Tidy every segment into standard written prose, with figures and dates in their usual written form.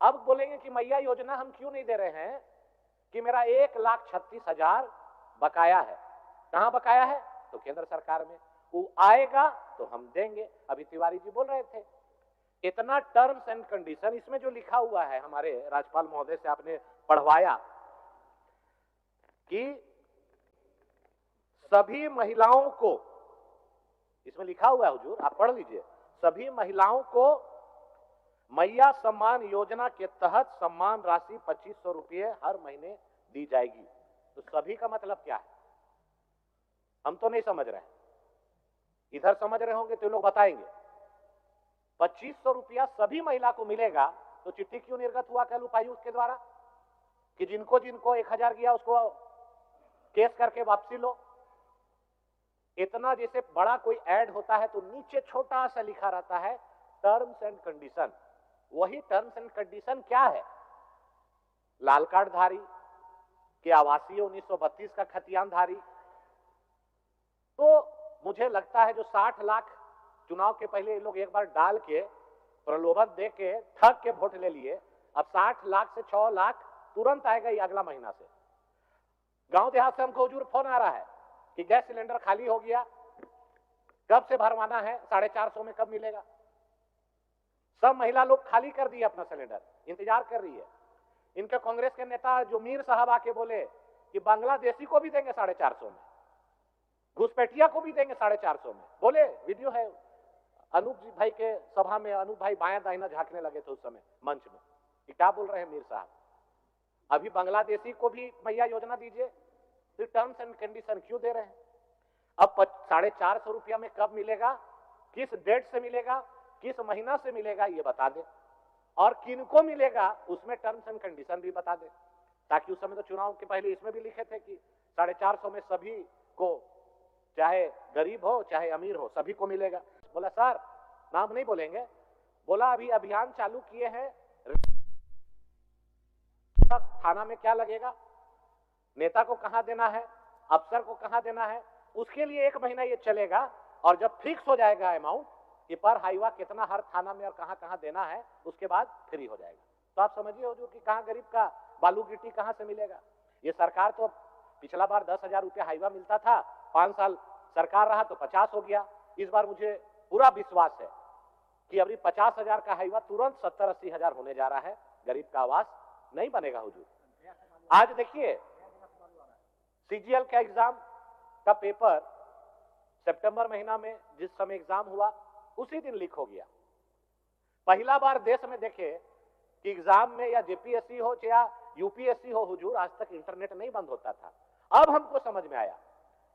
अब बोलेंगे कि मैया योजना हम क्यों नहीं दे रहे हैं कि मेरा 1,36,000 बकाया है। कहां बकाया है? तो केंद्र सरकार में। वो आएगा तो हम देंगे। अभी तिवारी जी बोल रहे थे इतना टर्म्स एंड कंडीशन इसमें जो लिखा हुआ है, हमारे राज्यपाल महोदय से आपने पढ़वाया कि सभी महिलाओं को, इसमें लिखा हुआ है हुजूर, आप पढ़ लीजिए, सभी महिलाओं को मैया सम्मान योजना के तहत सम्मान राशि 2500 रुपये हर महीने दी जाएगी। तो सभी का मतलब क्या है? हम तो नहीं समझ रहे हैं, इधर समझ रहे होंगे तो लोग बताएंगे। 2500 रुपया सभी महिला को मिलेगा तो चिट्ठी क्यों निर्गत हुआ कल उपायुक्त के द्वारा कि जिनको जिनको 1000 गया उसको केस करके वापसी लो? इतना जैसे बड़ा कोई ऐड होता है तो नीचे छोटा सा लिखा रहता है टर्म्स एंड कंडीशन। वही टर्म्स एंड कंडीशन क्या है? लाल कार्ड धारी के आवासीय 1932 का खतियानधारी। तो मुझे लगता है जो 60 लाख चुनाव के पहले ये लोग एक बार डाल के प्रलोभन दे के ठग के वोट ले लिए, अब 60 लाख से 6 लाख तुरंत आएगा ये अगला महीना से। गांव देहात से हमको हुजूर फोन आ रहा है कि गैस सिलेंडर खाली हो गया, कब से भरवाना है, 450 में कब मिलेगा? सब महिला लोग खाली कर दिए अपना सिलेंडर, इंतजार कर रही है। इनके कांग्रेस के नेता जो मीर साहब आके बोले कि बांग्लादेशी को भी देंगे 450 में, घुसपैठिया को भी देंगे 450 में। बोले, वीडियो है, अनूप जी भाई के सभा में अनूप भाई बायां दाहिना झांकने लगे थे उस समय मंच में कि क्या बोल रहे हैं मीर साहब, अभी बांग्लादेशी को भी मैया योजना दीजिए, फिर टर्म्स एंड कंडीशन क्यों दे रहे हैं? अब 450 रुपया में कब मिलेगा, किस डेट से मिलेगा, किस महीना से मिलेगा ये बता दे, और किनको मिलेगा उसमें टर्म्स एंड कंडीशन भी बता दे, ताकि उस समय तो चुनाव के पहले इसमें भी लिखे थे कि 450 में सभी को, चाहे गरीब हो चाहे अमीर हो, सभी को मिलेगा। बोला सर नाम नहीं बोलेंगे, बोला अभी अभियान चालू किए हैं, थाना में क्या लगेगा, नेता को कहां देना है, अफसर को कहां देना है, उसके लिए 1 महीना ये चलेगा। और जब फिक्स हो जाएगा अमाउंट कि पर हाईवा कितना हर थाना में और कहां कहां देना है, उसके बाद फ्री हो जाएगा। तो आप समझिए हुजूर कि कहां गरीब का बालू गिट्टी कहां से मिलेगा। ये सरकार तो पिछला बार 10,000 रुपया हाईवा मिलता था, 5 साल सरकार रहा तो 50 हो गया। इस बार मुझे पूरा विश्वास है कि अभी 50,000 का हाईवा तुरंत 70-80 हजार होने जा रहा है। गरीब का आवास नहीं बनेगा हुजूर। आज देखिए सीजीएल का एग्जाम का पेपर सितंबर महीना में जिस समय एग्जाम हुआ उसी दिन लीक हो गया। पहला बार देश में देखे कि एग्जाम में या जेपीएससी हो या यूपीएससी हो हुजूर, आज तक इंटरनेट नहीं बंद होता था। अब हमको समझ में आया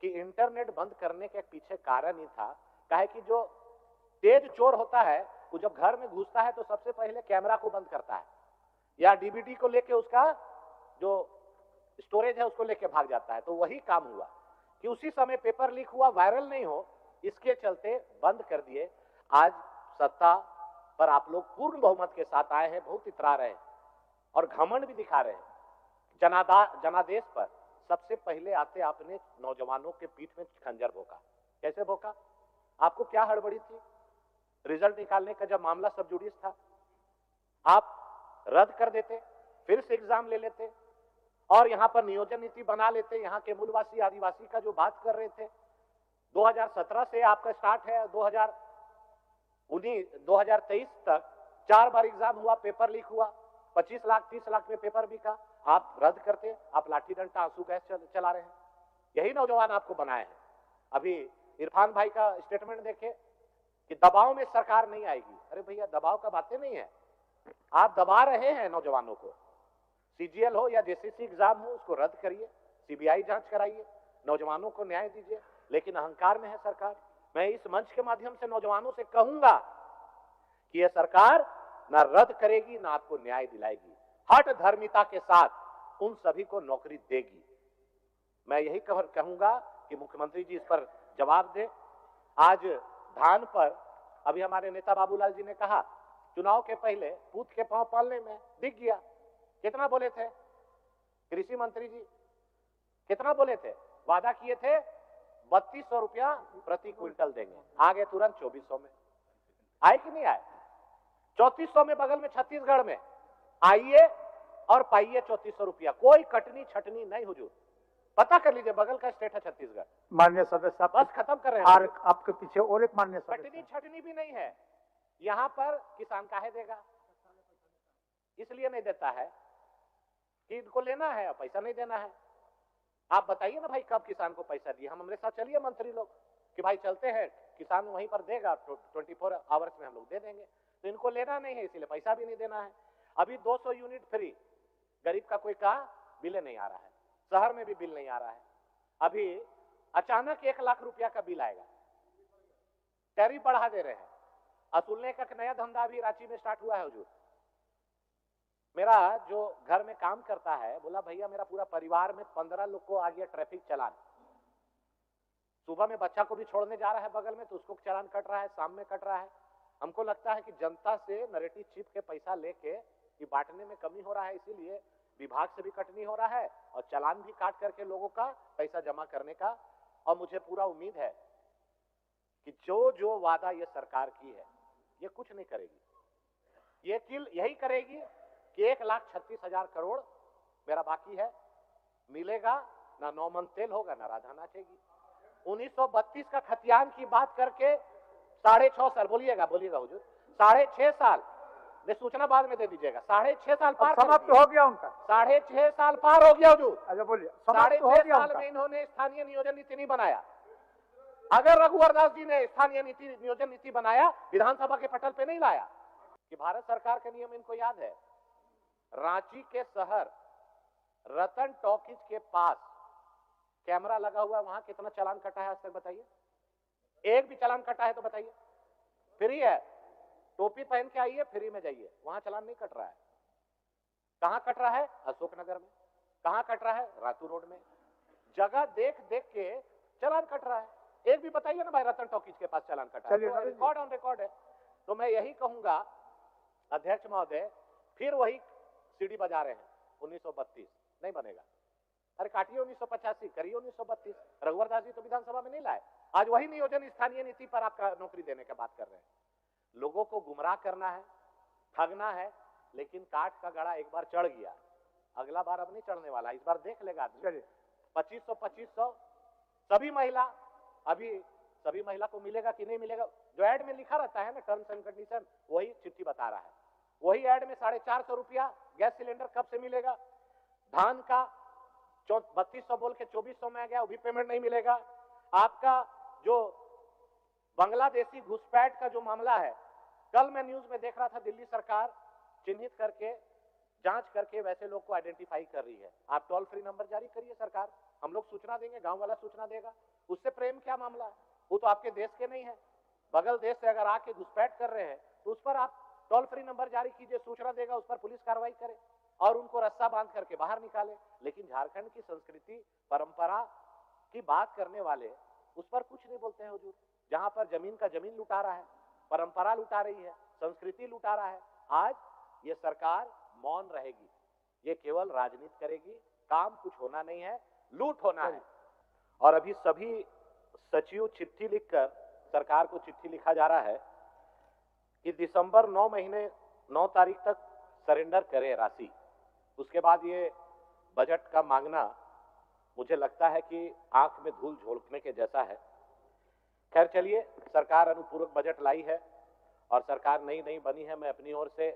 कि इंटरनेट बंद करने के पीछे कारण ही था, काहे कि जो तेज चोर होता है वो जब घर में घुसता है तो सबसे पहले कैमरा को बंद करता है या डीवीडी को लेके उसका जो स्टोरेज है उसको लेके भाग जाता है। तो वही काम हुआ कि उसी समय पेपर लीक हुआ, वायरल नहीं हो, इसके चलते बंद कर दिए। आज सत्ता पर आप लोग पूर्ण बहुमत के साथ आए हैं, बहुत इतरा रहे हैं और घमंड भी दिखा रहे हैं। जनादेश पर सबसे पहले आते आपने नौजवानों के पीठ में खंजर भोंका। कैसे भोंका? आपको क्या हड़बड़ी थी? रिजल्ट निकालने का जब मामला सब जुडिस था, आप रद्द कर देते, फिर से एग्जाम ले लेते और यहां पर नियोजन नीति बना लेते। यहां के मूलवासी आदिवासी का जो बात कर रहे थे, 2017 से आपका स्टार्ट है, 2023 तक 4 बार एग्जाम हुआ, पेपर लीक हुआ, 25 लाख 30 लाख में पेपर बिका, आप रद्द करते, आप लाठी डंडा आंसू गैस चला रहे हैं। यही नौजवान आपको बनाए हैं। अभी इरफान भाई का स्टेटमेंट देखे कि दबाव में सरकार नहीं आएगी। अरे भैया दबाव का बातें नहीं है, आप दबा रहे हैं नौजवानों को। सीजीएल हो या जेसीसी एग्जाम हो उसको रद्द करिए, सीबीआई जांच कराइए, नौजवानों को न्याय दीजिए, लेकिन अहंकार में है सरकार। मैं इस मंच के माध्यम से नौजवानों से कहूंगा कि यह सरकार ना रद्द करेगी ना आपको न्याय दिलाएगी, हठ धर्मिता के साथ उन सभी को नौकरी देगी। मैं यही कहूंगा कि मुख्यमंत्री जी इस पर जवाब दे। आज धान पर अभी हमारे नेता बाबूलाल जी ने कहा चुनाव के पहले पूत के पांव पालने में दिख गया। कितना बोले थे कृषि मंत्री जी, कितना बोले थे? वादा किए थे 3200 रुपया प्रति क्विंटल देंगे, आ गए तुरंत 2400 में। आए कि नहीं आए? 3400 में बगल में छत्तीसगढ़ में आइए और पाइए 3400 रुपया, कोई कटनी छटनी नहीं हुजूर। पता कर लीजिए, बगल का स्टेट है छत्तीसगढ़। माननीय सदस्य, बस खत्म कर रहे हैं। आपके पीछे और एक माननीय कटनी सदस्य। छटनी भी नहीं है यहां पर। किसान काहे देगा? इसलिए नहीं देता है कि इनको लेना है, पैसा नहीं देना है। आप बताइए ना भाई, कब किसान को पैसा दिए? हम हमारे साथ चलिए मंत्री लोग कि भाई चलते हैं, किसान वहीं पर देगा, 24 आवर्स में हम लोग दे देंगे। तो इनको लेना नहीं है, इसीलिए पैसा भी नहीं देना है। अभी 200 यूनिट फ्री, गरीब का कोई का बिल नहीं आ रहा है, शहर में भी बिल नहीं आ रहा है। अभी अचानक 1 लाख रुपया का बिल आएगा, टैरिफ बढ़ा दे रहे हैं। असूलने का नया धंधा अभी रांची में स्टार्ट हुआ है हुजूर। मेरा जो घर में काम करता है बोला, भैया मेरा पूरा परिवार में 15 लोग को आ गया ट्रैफिक चालान। सुबह में बच्चा को भी छोड़ने जा रहा है बगल में, तो उसको चालान कट रहा है, शाम में कट रहा है। हमको लगता है कि जनता से नरेटिव चिप के पैसा लेके ये बांटने में कमी हो रहा है, इसीलिए विभाग से भी कटनी हो रहा है और चालान भी काट करके लोगों का पैसा जमा करने का। और मुझे पूरा उम्मीद है कि जो जो वादा ये सरकार की है ये कुछ नहीं करेगी। ये किल यही करेगी कि 1,36,000 करोड़ मेरा बाकी है, मिलेगा ना, 9 मन तेल होगा ना, राधा नाचेगी। 1932 का खतियान की बात करके 6.5 साल, बोलिएगा हुजूर, 6.5 साल में सूचना बाद में दे दीजिएगा। 6.5 साल पार समाप्त हो गया उनका। 6.5 साल पार हो गया हुजूर। अच्छा बोलिए। 6.5 साल में इन्होंने स्थानीय नियोजन नीति नहीं बनाया। अगर रघुवर दास जी ने स्थानीय नियोजन नीति बनाया, विधानसभा के पटल पे नहीं लाया। कि भारत सरकार के नियम इनको याद है। रांची के शहर रतन टॉकीज के पास कैमरा लगा हुआ है, वहां कितना चालान कटा है आज तक बताइए? एक भी चालान कटा है तो बताइए? फ्री है, टोपी पहन के आइए, फ्री में जाइए, वहां चालान नहीं कट रहा है। कहां कट रहा है? अशोकनगर में। कहां कट रहा है? रातू रोड में। जगह देख देख के चालान कट रहा है। एक भी बताइए ना भाई, रतन टॉकीज के पास चालान कटा है? तो रिकॉर्ड ऑन रिकॉर्ड है। तो मैं यही कहूंगा अध्यक्ष महोदय, फिर वही सीढ़ी बजा रहे हैं 1932 नहीं बनेगा। अरे काटिए 1985, करिए 1932। रघुवर दास जी तो विधानसभा में नहीं लाए। आज वही नियोजन स्थानीय नीति पर आपका नौकरी देने की बात कर रहे हैं। लोगों को गुमराह करना है, ठगना है, लेकिन काठ का गड़ा एक बार चढ़ गया, अगला बार अब नहीं चढ़ने वाला। इस बार देख लेगा आदमी। 2500 सभी महिला, अभी सभी महिला को मिलेगा कि नहीं मिलेगा? जो ऐड में लिखा रहता है ना टर्म्स एंड कंडीशन, वही चिट्ठी बता रहा है। वही ऐड में 450 रुपया गैस सिलेंडर कब से मिलेगा? धान का 3200 बोल के 2400 में आ गया, वो भी पेमेंट नहीं मिलेगा। आपका जो बांग्लादेशी घुसपैठ का जो मामला है, कल मैं न्यूज में देख रहा था, दिल्ली सरकार चिन्हित करके जांच करके वैसे लोग को आइडेंटिफाई कर रही है। आप टोल फ्री नंबर जारी करिए सरकार, हम लोग सूचना देंगे, गांव वाला सूचना देगा। उससे प्रेम क्या मामला है? वो तो आपके देश के नहीं है, बगल देश से अगर आके घुसपैठ कर रहे हैं तो उस पर आप टोल फ्री नंबर जारी कीजिए, सूचना देगा, उस पर पुलिस कार्रवाई करे और उनको रस्सा बांध करके बाहर निकाले। लेकिन झारखंड की संस्कृति परंपरा की बात करने वाले उस पर कुछ नहीं बोलते हैं हुजूर। जहां पर जमीन का जमीन लुटा रहा है, परंपरा लुटा रही है, संस्कृति लुटा रहा है। आज ये सरकार मौन रहेगी, ये केवल राजनीति करेगी, काम कुछ होना नहीं है, लूट होना है। और अभी सभी सचिव चिट्ठी लिखकर, सरकार को चिट्ठी लिखा जा रहा है कि दिसंबर 9 तारीख तक सरेंडर करे राशि। उसके बाद ये बजट का मांगना मुझे लगता है कि आंख में धूल झोंकने के जैसा है। खैर चलिए, सरकार अनुपूरक बजट लाई है और सरकार नई बनी है। मैं अपनी ओर से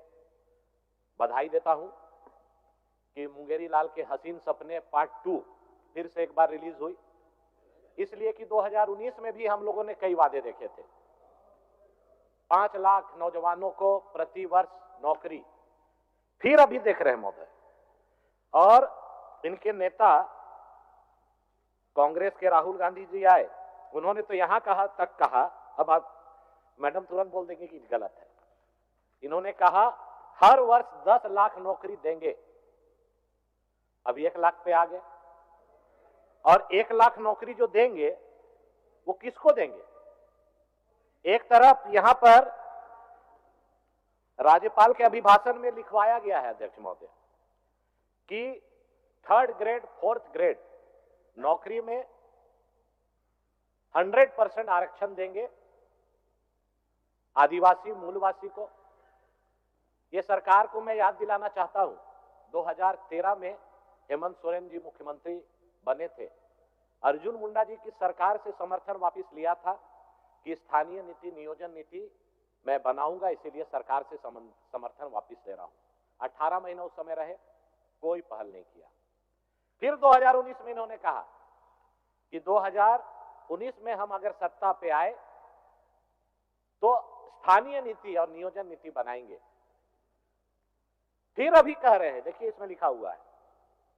बधाई देता हूं कि मुंगेरी लाल के हसीन सपने पार्ट 2 फिर से एक बार रिलीज हुई, इसलिए कि 2019 में भी हम लोगों ने कई वादे देखे थे। 5 लाख नौजवानों को प्रति वर्ष नौकरी, फिर अभी देख रहे हैं महोदय। और इनके नेता कांग्रेस के राहुल गांधी जी आए, उन्होंने तो यहां कहा, अब आप मैडम तुरंत बोल देंगे कि गलत है। इन्होंने कहा हर वर्ष 10 लाख नौकरी देंगे, अब 1 लाख पे आ गए। और 1 लाख नौकरी जो देंगे वो किसको देंगे? एक तरफ यहां पर राज्यपाल के अभिभाषण में लिखवाया गया है अध्यक्ष महोदय कि 3rd ग्रेड 4th ग्रेड नौकरी में 100% आरक्षण देंगे आदिवासी मूलवासी को। ये सरकार को मैं याद दिलाना चाहता हूं, 2013 में हेमंत सोरेन जी मुख्यमंत्री बने थे। अर्जुन मुंडा जी की सरकार से समर्थन वापस लिया था कि स्थानीय नीति, नियोजन नीति मैं बनाऊंगा, इसीलिए सरकार से समर्थन वापस ले रहा हूं। 18 महीने उस समय रहे, कोई पहल नहीं किया। फिर 2019 में इन्होंने कहा कि 2019 में हम अगर सत्ता पे आए तो स्थानीय नीति और नियोजन नीति बनाएंगे। फिर अभी कह रहे हैं, देखिए इसमें लिखा हुआ है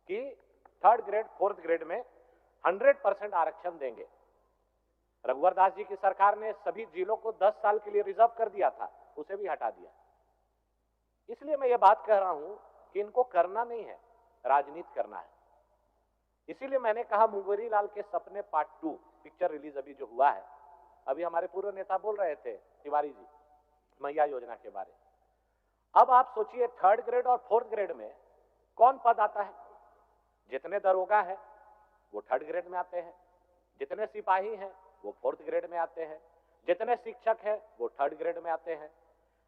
कि 3rd ग्रेड 4th ग्रेड में 100% आरक्षण देंगे। रघुवर दास जी की सरकार ने सभी जिलों को 10 साल के लिए रिजर्व कर दिया था, उसे भी हटा दिया। इसलिए मैं ये बात कह रहा हूं कि इनको करना नहीं है, राजनीति करना है। इसीलिए मैंने कहा मुंगेरी लाल के सपने पार्ट 2 पिक्चर रिलीज अभी जो हुआ है, अभी हमारे पूर्व नेता बोल रहे थे तिवारी जी मैया योजना के बारे। अब आप सोचिए 3rd ग्रेड और 4th ग्रेड में कौन पद आता है? जितने दरोगा हैं वो 3rd ग्रेड में आते हैं, जितने सिपाही हैं वो 4th ग्रेड में आते हैं, जितने शिक्षक हैं वो 3rd ग्रेड में आते हैं।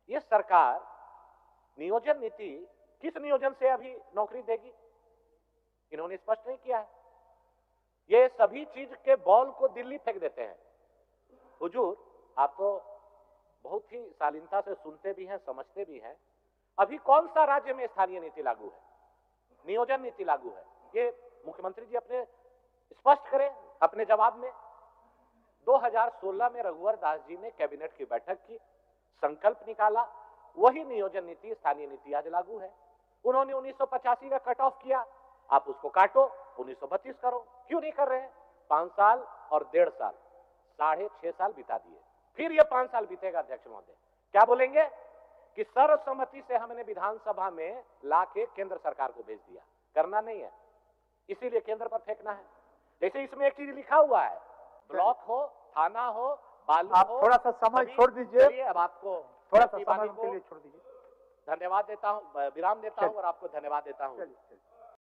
ये सरकार नियोजन नीति किस नियोजन से अभी नौकरी देगी, इन्होंने स्पष्ट नहीं किया है। ये सभी चीज के बॉल को दिल्ली फेंक देते हैं। हुजूर, आप तो बहुत ही शालीनता से सुनते भी हैं, समझते भी हैं। अभी कौन सा राज्य में स्थानीय नीति लागू है, नियोजन नीति लागू है? ये मुख्यमंत्री जी अपने स्पष्ट करें अपने जवाब में। 2016 में रघुवर दास जी ने कैबिनेट की बैठक की, संकल्प निकाला, वही नियोजन नीति, स्थानीय नीति आज लागू है। उन्होंने 1985 का कट ऑफ किया, आप उसको काटो, 1932 करो। क्यों नहीं कर रहे हैं? 5 साल और 1.5 साल, 6.5 साल बिता दिए। फिर ये 5 साल बीतेगा। अध्यक्ष महोदय क्या बोलेंगे कि सर्वसम्मति से हमने विधानसभा में लाके केंद्र सरकार को भेज दिया। करना नहीं है, इसीलिए केंद्र पर फेंकना है। जैसे इसमें एक चीज लिखा हुआ है, ब्लॉक हो, थाना हो, बालू आप हो, थोड़ा सा समय छोड़ दीजिए। अब आपको थोड़ा सा समय उनके लिए छोड़ दीजिए। धन्यवाद देता हूं, विराम देता हूं और आपको धन्यवाद देता हूं।